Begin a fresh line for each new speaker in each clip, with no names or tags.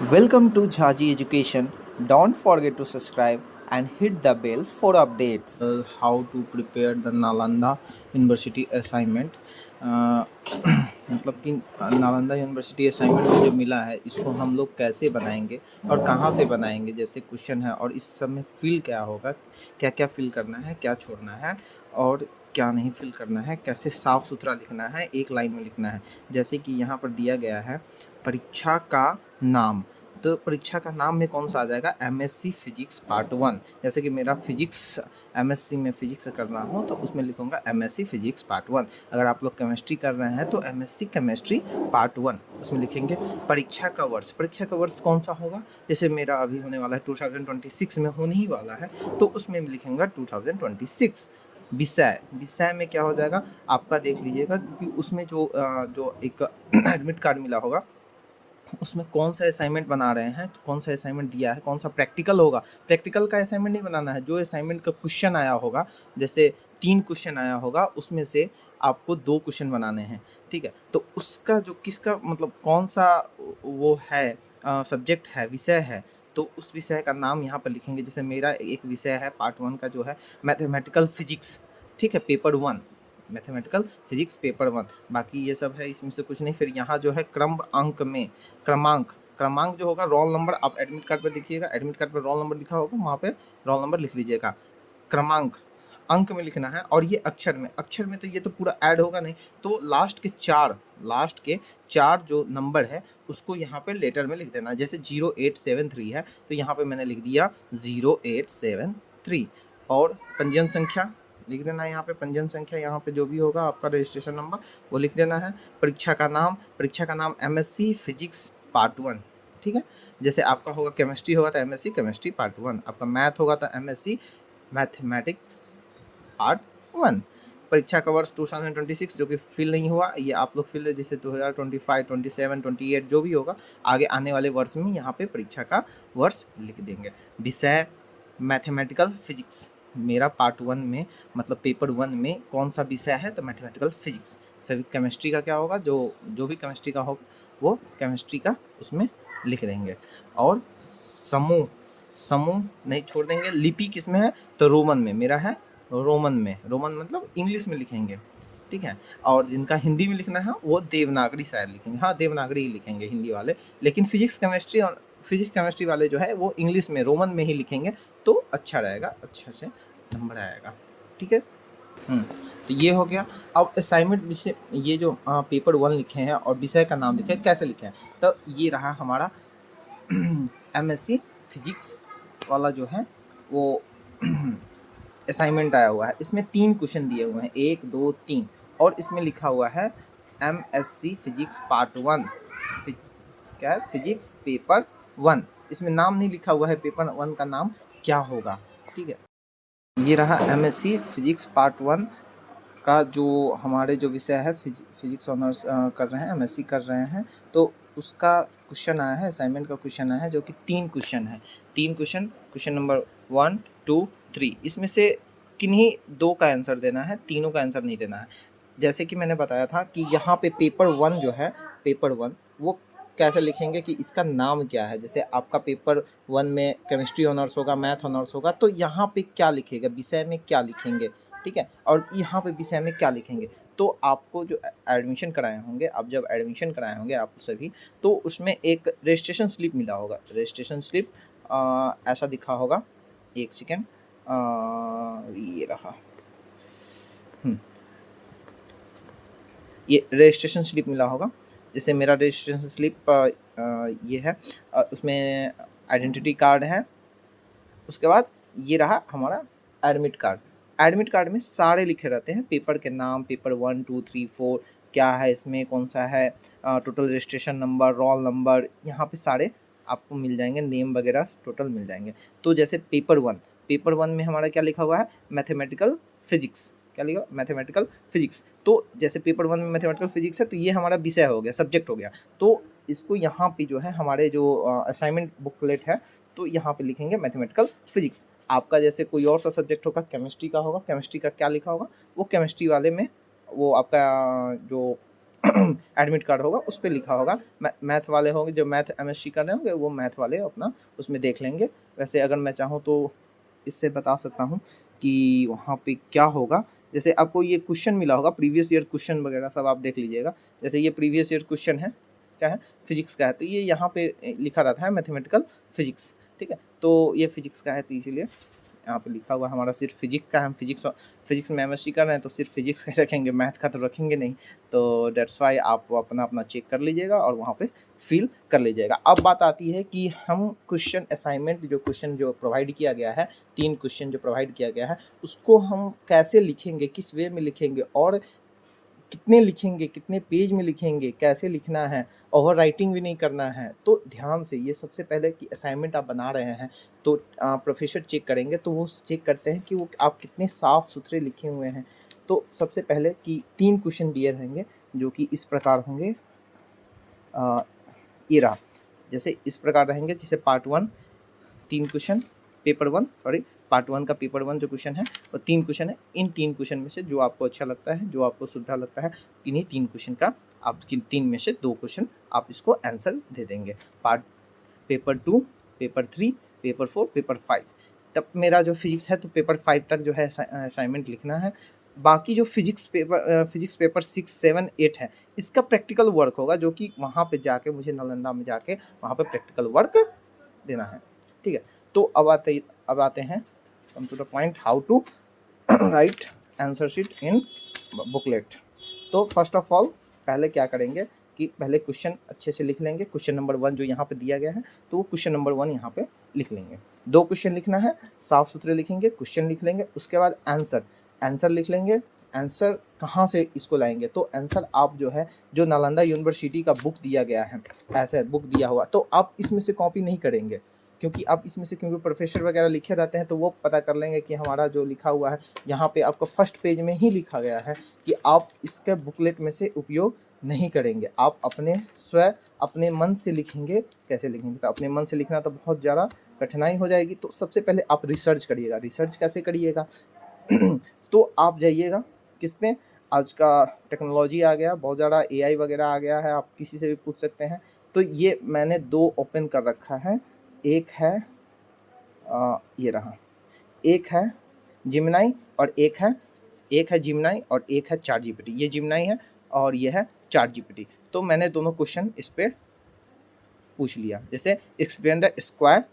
Welcome to Jhaji Education. Don't forget to subscribe and hit the bells for updates. How to prepare the Nalanda University assignment. Uh, मतलब कि Nalanda university assignment में जो मिला है इसको हम लोग कैसे बनाएंगे और कहाँ से बनाएंगे, जैसे क्वेश्चन है और इस सब में फिल क्या होगा, क्या क्या फिल करना है, क्या छोड़ना है और क्या नहीं फिल करना है, कैसे साफ़ सुथरा लिखना है, एक लाइन में लिखना है। जैसे कि यहाँ पर दिया गया है परीक्षा का नाम, तो परीक्षा का नाम में कौन सा आ जाएगा, एमएससी फिजिक्स पार्ट 1। जैसे कि मेरा फिजिक्स एमएससी में फिजिक्स कर रहा हूँ तो उसमें लिखूंगा एमएससी फिजिक्स पार्ट 1। अगर आप लोग केमिस्ट्री कर रहे हैं तो एमएससी केमिस्ट्री पार्ट 1 उसमें लिखेंगे। परीक्षा का वर्ष कौन सा होगा, जैसे मेरा अभी होने वाला है 2026 में होने ही वाला है तो उसमें लिखेंगे 2026। विषय में क्या हो जाएगा आपका, देख लीजिएगा, क्योंकि उसमें जो एक एडमिट कार्ड मिला होगा उसमें कौन सा असाइनमेंट बना रहे हैं, कौन सा असाइनमेंट दिया है, कौन सा प्रैक्टिकल होगा। प्रैक्टिकल का असाइनमेंट नहीं बनाना है, जो असाइनमेंट का क्वेश्चन आया होगा, जैसे 3 क्वेश्चन आया होगा उसमें से आपको 2 क्वेश्चन बनाने हैं, ठीक है। तो उसका जो किसका मतलब कौन सा वो है, सब्जेक्ट है, विषय है, तो उस विषय का नाम यहाँ पर लिखेंगे। जैसे मेरा एक विषय है पार्ट 1 का जो है मैथमेटिकल फिजिक्स, ठीक है, पेपर 1, मैथमेटिकल फिजिक्स पेपर 1। बाकी ये सब है, इसमें से कुछ नहीं। फिर यहाँ जो है क्रमांक जो होगा, रोल नंबर, आप एडमिट कार्ड पर देखिएगा, एडमिट कार्ड पर रोल नंबर लिखा होगा, वहाँ पे रोल नंबर लिख लीजिएगा। क्रमांक अंक में लिखना है, और ये अक्षर में तो ये तो पूरा ऐड होगा नहीं, तो लास्ट के चार जो नंबर है उसको यहाँ पे लेटर में लिख देना। जैसे 0873 है तो यहाँ पे मैंने लिख दिया 0873। और पंजीयन संख्या लिख देना है, यहाँ पे पंजीयन संख्या, यहाँ पे जो भी होगा आपका रजिस्ट्रेशन नंबर वो लिख देना है। परीक्षा का नाम एमएससी फिजिक्स पार्ट 1, ठीक है। जैसे आपका होगा केमिस्ट्री होगा तो एमएससी केमिस्ट्री पार्ट 1, आपका मैथ होगा तो एमएससी मैथमेटिक्स पार्ट 1। परीक्षा का वर्ष 2026 जो कि फिल नहीं हुआ, ये आप लोग फिल, जैसे 2025, 27, 28 जो भी होगा आगे आने वाले वर्ष में यहाँ पे परीक्षा का वर्ष लिख देंगे। विषय मैथमेटिकल फिजिक्स, मेरा पार्ट 1 में मतलब पेपर 1 में कौन सा विषय है तो मैथमेटिकल फिजिक्स। सभी केमिस्ट्री का क्या होगा, जो भी केमिस्ट्री का होगा वो केमिस्ट्री का उसमें लिख देंगे। और समूह नहीं छोड़ देंगे। लिपि किस में है तो रोमन में, मेरा है रोमन मतलब इंग्लिश में लिखेंगे, ठीक है। और जिनका हिंदी में लिखना है वो देवनागरी शायद लिखेंगे, हाँ देवनागरी ही लिखेंगे हिंदी वाले। लेकिन फिजिक्स केमिस्ट्री वाले जो है वो इंग्लिश में रोमन में ही लिखेंगे तो अच्छा रहेगा, अच्छा से नंबर आएगा, ठीक है। तो ये हो गया। अब असाइनमेंट विषय, ये जो पेपर 1 लिखे हैं और विषय का नाम लिखे हैं, कैसे लिखे हैं, तो ये रहा हमारा एमएससी फिजिक्स वाला जो है वो असाइनमेंट आया हुआ है। इसमें 3 क्वेश्चन दिए हुए हैं, 1 2 3, और इसमें लिखा हुआ है एमएससी फिजिक्स पार्ट 1, क्या है, फिजिक्स पेपर 1। इसमें नाम नहीं लिखा हुआ है पेपर 1 का नाम क्या होगा, ठीक है। ये रहा एमएससी फिजिक्स पार्ट 1 का जो हमारे जो विषय है, फिजिक्स ऑनर्स कर रहे हैं, एमएससी कर रहे हैं, तो उसका क्वेश्चन आया है, असाइनमेंट का क्वेश्चन आया है, जो कि 3 क्वेश्चन है। 3 क्वेश्चन नंबर 1 2 3, इसमें से किन्हीं 2 का आंसर देना है, तीनों का आंसर नहीं देना है। जैसे कि मैंने बताया था कि यहाँ पे पेपर 1 जो है, पेपर 1 वो कैसे लिखेंगे कि इसका नाम क्या है। जैसे आपका पेपर 1 में केमिस्ट्री ऑनर्स होगा, मैथ ऑनर्स होगा, तो यहाँ पे क्या लिखेगा, विषय में क्या लिखेंगे, ठीक है। और यहाँ पे विषय में क्या लिखेंगे, तो आपको जो एडमिशन कराए होंगे, आप जब एडमिशन कराए होंगे आप सभी, तो उसमें एक रजिस्ट्रेशन स्लिप मिला होगा। रजिस्ट्रेशन स्लिप ऐसा दिखा होगा, एक सेकेंड, ये रहा, ये रजिस्ट्रेशन स्लिप मिला होगा। जैसे मेरा रजिस्ट्रेशन स्लिप ये है, उसमें आइडेंटिटी कार्ड है। उसके बाद ये रहा हमारा एडमिट कार्ड। एडमिट कार्ड में सारे लिखे रहते हैं, पेपर के नाम, पेपर 1 2 3 4 क्या है, इसमें कौन सा है, total registration number, roll number, यहाँ पे सारे आपको मिल जाएंगे, नेम वगैरह टोटल मिल जाएंगे। तो जैसे पेपर 1 में हमारा क्या लिखा हुआ है, मैथमेटिकल फिजिक्स, क्या लिखा, मैथमेटिकल फिजिक्स। तो जैसे पेपर 1 में मैथमेटिकल फिजिक्स है तो ये हमारा विषय हो गया, सब्जेक्ट हो गया। तो इसको यहाँ पे जो है हमारे जो असाइनमेंट बुकलेट है, तो यहाँ पे लिखेंगे मैथमेटिकल फिजिक्स। आपका जैसे कोई और सा सब्जेक्ट होगा, केमिस्ट्री का होगा, केमिस्ट्री का क्या लिखा होगा, वो केमिस्ट्री वाले में वो आपका जो एडमिट कार्ड होगा उस पे लिखा होगा। मैथ वाले होंगे जो मैथ एमएससी कर रहे होंगे वो मैथ वाले अपना उसमें देख लेंगे। वैसे अगर मैं चाहूँ तो इससे बता सकता हूँ कि वहाँ पे क्या होगा। जैसे आपको ये क्वेश्चन मिला होगा, प्रीवियस ईयर क्वेश्चन वगैरह सब आप देख लीजिएगा। जैसे ये प्रीवियस ईयर क्वेश्चन है, क्या है, फिजिक्स का है, तो ये यहाँ पे लिखा रहता है मैथमेटिकल फिजिक्स, ठीक है। तो ये फिजिक्स का है तो इसीलिए यहाँ पे लिखा हुआ हमारा सिर्फ फिजिक्स का है। हम फिजिक्स में एमएससी कर रहे हैं तो सिर्फ फिजिक्स का रखेंगे, मैथ का तो रखेंगे नहीं। तो डेट्स वाई आप अपना अपना चेक कर लीजिएगा और वहाँ पे फिल कर लीजिएगा। अब बात आती है कि हम क्वेश्चन असाइनमेंट जो क्वेश्चन जो प्रोवाइड किया गया है, 3 क्वेश्चन जो प्रोवाइड किया गया है उसको हम कैसे लिखेंगे, किस वे में लिखेंगे और कितने लिखेंगे, कितने पेज में लिखेंगे, कैसे लिखना है, ओवर राइटिंग भी नहीं करना है। तो ध्यान से ये सबसे पहले कि असाइनमेंट आप बना रहे हैं तो प्रोफेसर चेक करेंगे तो वो चेक करते हैं कि वो आप कितने साफ़ सुथरे लिखे हुए हैं। तो सबसे पहले कि 3 क्वेश्चन दिए रहेंगे जो कि इस प्रकार होंगे, ये रहा, जैसे इस प्रकार रहेंगे। जैसे part 1 3 question, paper 1 sorry part 1 का पेपर 1 जो क्वेश्चन है वो 3 क्वेश्चन है। इन 3 क्वेश्चन में से जो आपको अच्छा लगता है, जो आपको सुविधा लगता है, इन्हीं 3 क्वेश्चन का आप 3 में से 2 क्वेश्चन आप इसको आंसर दे देंगे। Part paper 2, paper 3, paper 4, paper 5। तब मेरा जो फिजिक्स है तो पेपर 5 तक जो है असाइनमेंट लिखना है। बाकी जो फिजिक्स पेपर 6, 7, 8 है इसका प्रैक्टिकल वर्क होगा, जो कि वहाँ पे जाके मुझे नालंदा में जाके वहाँ पे प्रैक्टिकल वर्क देना है, ठीक है। तो अब आते हैं come to the point, how to write answer sheet in booklet. तो फर्स्ट ऑफ ऑल पहले क्या करेंगे कि पहले क्वेश्चन अच्छे से लिख लेंगे। क्वेश्चन नंबर 1 जो यहाँ पे दिया गया है तो वो क्वेश्चन नंबर 1 यहाँ पे लिख लेंगे। 2 क्वेश्चन लिखना है, साफ सुथरे लिखेंगे, क्वेश्चन लिख लेंगे। उसके बाद आंसर लिख लेंगे। आंसर कहाँ से इसको लाएंगे, तो आंसर आप जो है जो नालंदा यूनिवर्सिटी का बुक दिया गया है, ऐसे बुक दिया हुआ, तो आप इसमें से कॉपी नहीं करेंगे क्योंकि आप इसमें से, क्योंकि प्रोफेसर वगैरह लिखे रहते हैं तो वो पता कर लेंगे कि हमारा जो लिखा हुआ है यहाँ पे आपका फर्स्ट पेज में ही लिखा गया है कि आप इसके बुकलेट में से उपयोग नहीं करेंगे। आप अपने मन से लिखेंगे। कैसे लिखेंगे, तो अपने मन से लिखना तो बहुत ज़्यादा कठिनाई हो जाएगी। तो सबसे पहले आप रिसर्च करिएगा। रिसर्च कैसे करिएगा तो आप जाइएगा किस पे, आज का टेक्नोलॉजी आ गया, बहुत ज़्यादा एआई वगैरह आ गया है, आप किसी से भी पूछ सकते हैं। तो ये मैंने 2 ओपन कर रखा है, एक है ये रहा, एक है जिमिनाई और एक है जिमिनाई और एक है चैट जीपीटी। ये जिमिनाई है और ये है चैट जीपीटी। तो मैंने दोनों क्वेश्चन इस पे पूछ लिया। जैसे explain the square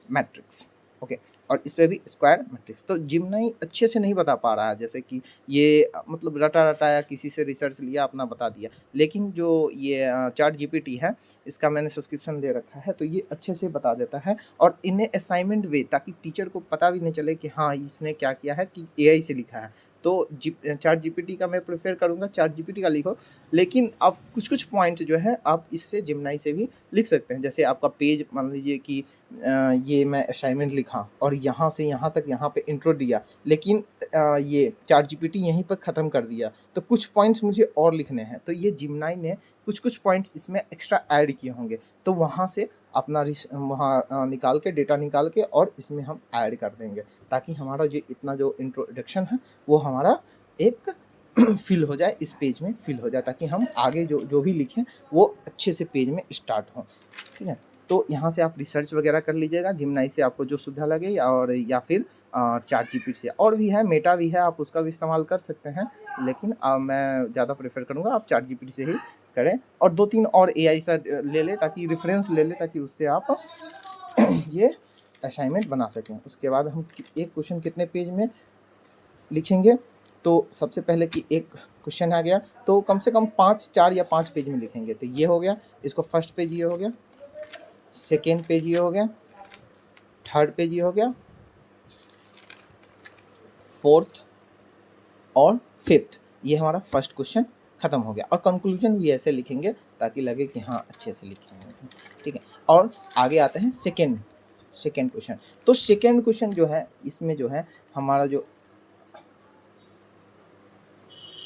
matrix, okay, और इस पे भी स्क्वायर मैट्रिक्स। तो जिमिनाई अच्छे से नहीं बता पा रहा है, जैसे कि ये मतलब रटाया किसी से रिसर्च लिया अपना बता दिया। लेकिन जो ये चैट जीपीटी है इसका मैंने सब्सक्रिप्शन ले रखा है तो ये अच्छे से बता देता है और इन्हें असाइनमेंट वे, ताकि टीचर को पता भी नहीं चले कि हाँ इसने क्या किया है, कि एआई से लिखा है। तो चैट जीपीटी का मैं प्रेफर करूँगा, चैट जीपीटी का लिखो। लेकिन आप कुछ पॉइंट जो है आप इससे जिमिनाई से भी लिख सकते हैं। जैसे आपका पेज मान लीजिए कि ये मैं असाइनमेंट लिखा और यहाँ से यहाँ तक यहाँ पे इंट्रो दिया, लेकिन ये चैट जीपीटी यहीं पर ख़त्म कर दिया, तो कुछ पॉइंट्स मुझे और लिखने हैं। तो ये जिमिनाई ने कुछ पॉइंट्स इसमें एक्स्ट्रा ऐड किए होंगे, तो वहाँ से अपना वहाँ निकाल के, डेटा निकाल के और इसमें हम ऐड कर देंगे, ताकि हमारा जो इतना जो इंट्रोडक्शन है वो हमारा एक फिल हो जाए, इस पेज में फिल हो जाए, ताकि हम आगे जो भी लिखें वो अच्छे से पेज में स्टार्ट हो, ठीक है। तो यहाँ से आप रिसर्च वगैरह कर लीजिएगा, जिमिनाई से आपको जो सुविधा लगे, और या फिर चैट जीपीटी से। और भी है, मेटा भी है, आप उसका भी इस्तेमाल कर सकते हैं, लेकिन मैं ज़्यादा प्रेफर करूँगा आप चैट जीपीटी से ही करें। और 2-3 और एआई सा ले लें, ताकि रेफरेंस ले लें, ताकि उससे आप ये असाइनमेंट बना सकें। उसके बाद हम एक क्वेश्चन कितने पेज में लिखेंगे, तो सबसे पहले कि एक क्वेश्चन आ गया तो कम से कम 4 या 5 पेज में लिखेंगे। तो ये हो गया, इसको फर्स्ट पेज ये हो गया, सेकेंड पेज ये हो गया, थर्ड पेज ये हो गया, फोर्थ और फिफ्थ, ये हमारा फर्स्ट क्वेश्चन ख़त्म हो गया। और कंक्लूजन भी ऐसे लिखेंगे ताकि लगे कि हाँ अच्छे से लिखे हैं, ठीक है। और आगे आते हैं सेकेंड क्वेश्चन। तो सेकेंड क्वेश्चन जो है, इसमें जो है हमारा जो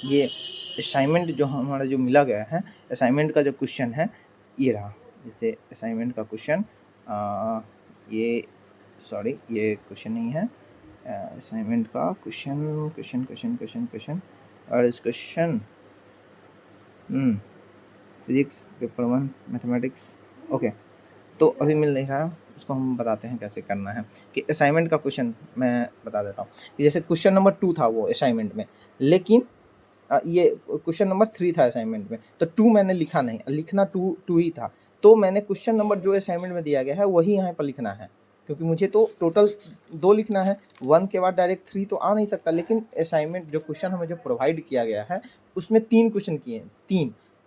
ये असाइनमेंट जो हमारा जो मिला गया है, असाइनमेंट का जो क्वेश्चन है ये रहा। जैसे असाइनमेंट का क्वेश्चन ये क्वेश्चन नहीं है, असाइनमेंट का क्वेश्चन और इस question physics paper 1 mathematics. Okay, तो अभी मिल नहीं रहा, उसको हम बताते हैं कैसे करना है। कि असाइनमेंट का क्वेश्चन मैं बता देता हूँ कि जैसे क्वेश्चन नंबर 2 था वो असाइनमेंट में, लेकिन ये क्वेश्चन नंबर 3 था असाइनमेंट में, तो 2 मैंने लिखा नहीं, लिखना 2 ही था। तो मैंने क्वेश्चन नंबर जो असाइनमेंट में दिया गया है वही यहाँ पर लिखना है, क्योंकि मुझे तो टोटल 2 लिखना है, 1 के बाद डायरेक्ट 3 तो आ नहीं सकता। लेकिन असाइनमेंट जो क्वेश्चन हमें जो प्रोवाइड किया गया है उसमें 3 क्वेश्चन किए हैं,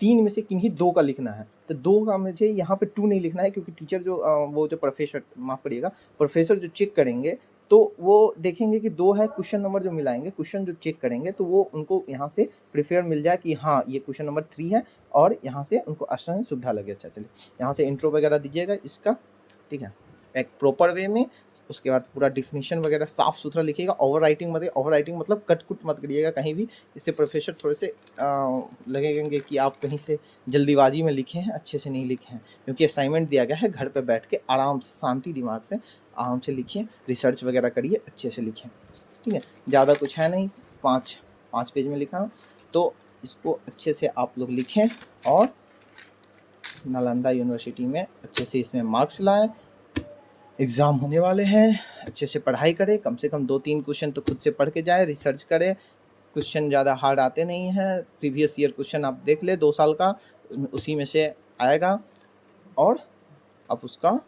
3 में से किन्हीं 2 का लिखना है। तो 2 का मुझे यहाँ पे 2 नहीं लिखना है, क्योंकि टीचर जो वो जो प्रोफेसर, माफ़ करिएगा, प्रोफेसर जो चेक करेंगे तो वो देखेंगे कि 2 है, क्वेश्चन नंबर जो मिलाएंगे, क्वेश्चन जो चेक करेंगे, तो वो उनको यहाँ से प्रिफेयर मिल जाए कि हाँ ये क्वेश्चन नंबर 3 है, और यहाँ से उनको आसानी सुविधा लगे अच्छे से। यहाँ से इंट्रो वगैरह दीजिएगा इसका, ठीक है, एक प्रॉपर वे में। उसके बाद पूरा डिफिनीशन वगैरह साफ सुथरा लिखिएगा, ओवर राइटिंग मत, ओवर राइटिंग मतलब कट कुट मत करिएगा कहीं भी, इससे प्रोफेसर थोड़े से लगेंगे कि आप कहीं से जल्दीबाजी में लिखे हैं, अच्छे से नहीं लिखे हैं। क्योंकि असाइनमेंट दिया गया है, घर पे बैठ के आराम से शांति दिमाग से आराम से लिखिए, रिसर्च वगैरह करिए, अच्छे से लिखें, ठीक है। ज़्यादा कुछ है नहीं, 5 पेज में लिखा, तो इसको अच्छे से आप लोग लिखें और नालंदा यूनिवर्सिटी में अच्छे से इसमें मार्क्स लाएं। एग्ज़ाम होने वाले हैं, अच्छे से पढ़ाई करें, कम से कम 2-3 क्वेश्चन तो खुद से पढ़ के जाए, रिसर्च करें। क्वेश्चन ज़्यादा हार्ड आते नहीं हैं, प्रीवियस ईयर क्वेश्चन आप देख ले 2 साल का, उसी में से आएगा, और आप उसका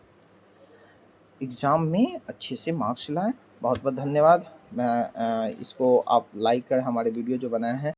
एग्ज़ाम में अच्छे से मार्क्स लाएं। बहुत बहुत धन्यवाद। मैं इसको आप लाइक करें, हमारे वीडियो जो बनाए हैं